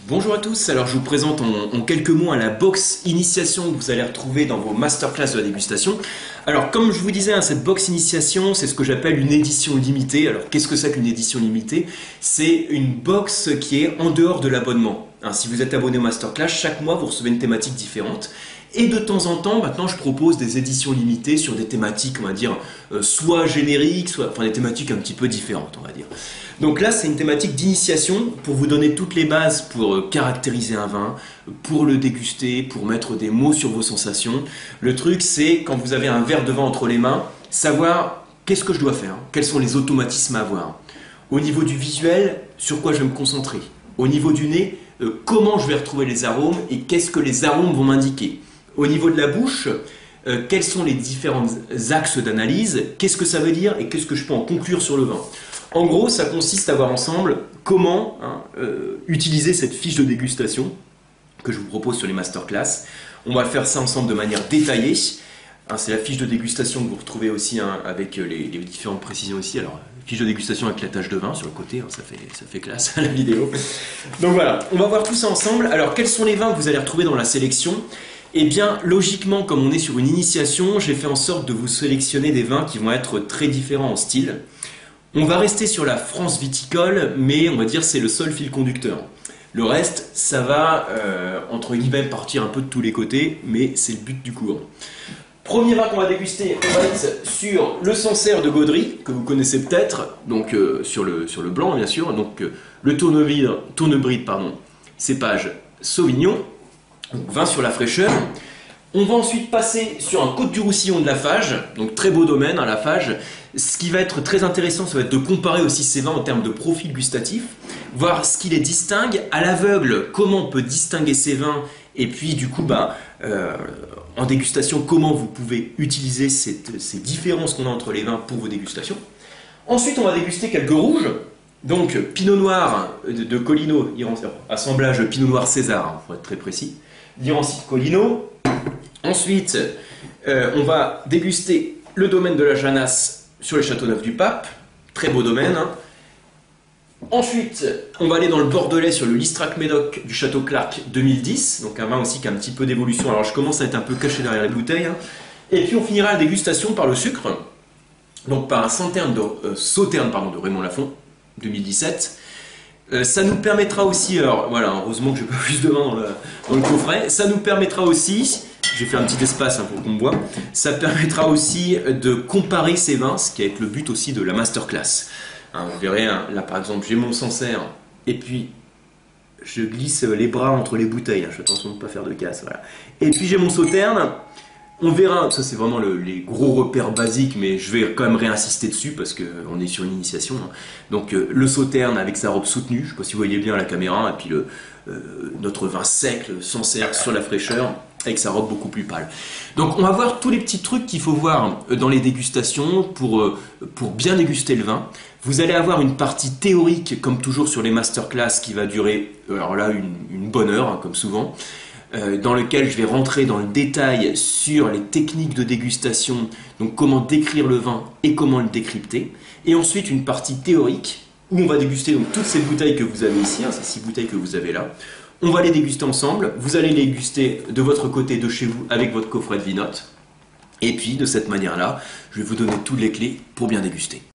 Bonjour à tous, alors je vous présente en quelques mots la box initiation que vous allez retrouver dans vos masterclass de la dégustation. Alors comme je vous disais, cette box initiation, c'est ce que j'appelle une édition limitée. Alors qu'est-ce que c'est qu'une édition limitée? C'est une box qui est en dehors de l'abonnement. Si vous êtes abonné au masterclass, chaque mois vous recevez une thématique différente. Et de temps en temps, maintenant, je propose des éditions limitées sur des thématiques, on va dire, soit génériques, soit des thématiques un petit peu différentes, on va dire. Donc là, c'est une thématique d'initiation pour vous donner toutes les bases pour caractériser un vin, pour le déguster, pour mettre des mots sur vos sensations. Le truc, c'est quand vous avez un verre de vin entre les mains, savoir qu'est-ce que je dois faire, quels sont les automatismes à avoir. Au niveau du visuel, sur quoi je vais me concentrer. Au niveau du nez, comment je vais retrouver les arômes et qu'est-ce que les arômes vont m'indiquer. Au niveau de la bouche, quels sont les différents axes d'analyse, qu'est-ce que ça veut dire et qu'est-ce que je peux en conclure sur le vin. En gros, ça consiste à voir ensemble comment utiliser cette fiche de dégustation que je vous propose sur les masterclass. On va faire ça ensemble de manière détaillée. C'est la fiche de dégustation que vous retrouvez aussi avec les différentes précisions ici. Alors, fiche de dégustation avec la tache de vin sur le côté, ça fait classe à la vidéo. Donc voilà, on va voir tout ça ensemble. Alors, quels sont les vins que vous allez retrouver dans la sélection ? Eh bien, logiquement, comme on est sur une initiation, j'ai fait en sorte de vous sélectionner des vins qui vont être très différents en style. On va rester sur la France viticole, mais on va dire c'est le seul fil conducteur. Le reste, ça va, entre guillemets, partir un peu de tous les côtés, mais c'est le but du cours. Premier vin qu'on va déguster, on va être sur le Sancerre de Gaudry, que vous connaissez peut-être, donc sur le blanc bien sûr, donc le Tournebride, cépage Sauvignon. Donc, vin sur la fraîcheur. On va ensuite passer sur un Côte du Roussillon de Lafarge, donc très beau domaine, Lafarge. Ce qui va être très intéressant, ça va être de comparer aussi ces vins en termes de profil gustatif, voir ce qui les distingue, à l'aveugle, comment on peut distinguer ces vins, et puis du coup, en dégustation, comment vous pouvez utiliser ces différences qu'on a entre les vins pour vos dégustations. Ensuite, on va déguster quelques rouges. Donc, Pinot Noir de Colino, assemblage Pinot Noir César, pour être très précis. D'Irancite Colino. Ensuite, on va déguster le domaine de la Janasse sur les Châteauneuf du Pape. Très beau domaine. Ensuite, on va aller dans le Bordelais sur le Listrac Médoc du Château Clark 2010. Donc un vin aussi qui a un petit peu d'évolution. Alors je commence à être un peu caché derrière les bouteilles. Et puis on finira la dégustation par le sucre. Donc par un Sauterne de Raymond Lafon 2017. Ça nous permettra aussi, alors voilà, heureusement que j'ai pas plus de vin dans le coffret, ça nous permettra aussi, j'ai fait un petit espace pour qu'on me voit, ça permettra aussi de comparer ces vins, ce qui va être le but aussi de la masterclass. Vous verrez, là par exemple, j'ai mon Sancerre, et puis je glisse les bras entre les bouteilles, je fais attention de ne pas faire de casse, voilà. Et puis j'ai mon Sauterne. On verra, ça c'est vraiment les gros repères basiques, mais je vais quand même réinsister dessus parce qu'on est sur une initiation. Donc le Sauterne avec sa robe soutenue, je ne sais pas si vous voyez bien à la caméra, et puis notre vin sec, le Sancerre sur la fraîcheur, avec sa robe beaucoup plus pâle. Donc on va voir tous les petits trucs qu'il faut voir dans les dégustations pour bien déguster le vin. Vous allez avoir une partie théorique, comme toujours sur les masterclass, qui va durer, alors là, une bonne heure, comme souvent. Dans lequel je vais rentrer dans le détail sur les techniques de dégustation, donc comment décrire le vin et comment le décrypter. Et ensuite une partie théorique où on va déguster donc toutes ces bouteilles que vous avez ici, ces 6 bouteilles que vous avez là. On va les déguster ensemble, vous allez les déguster de votre côté, de chez vous, avec votre coffret de Vinote. Et puis de cette manière-là, je vais vous donner toutes les clés pour bien déguster.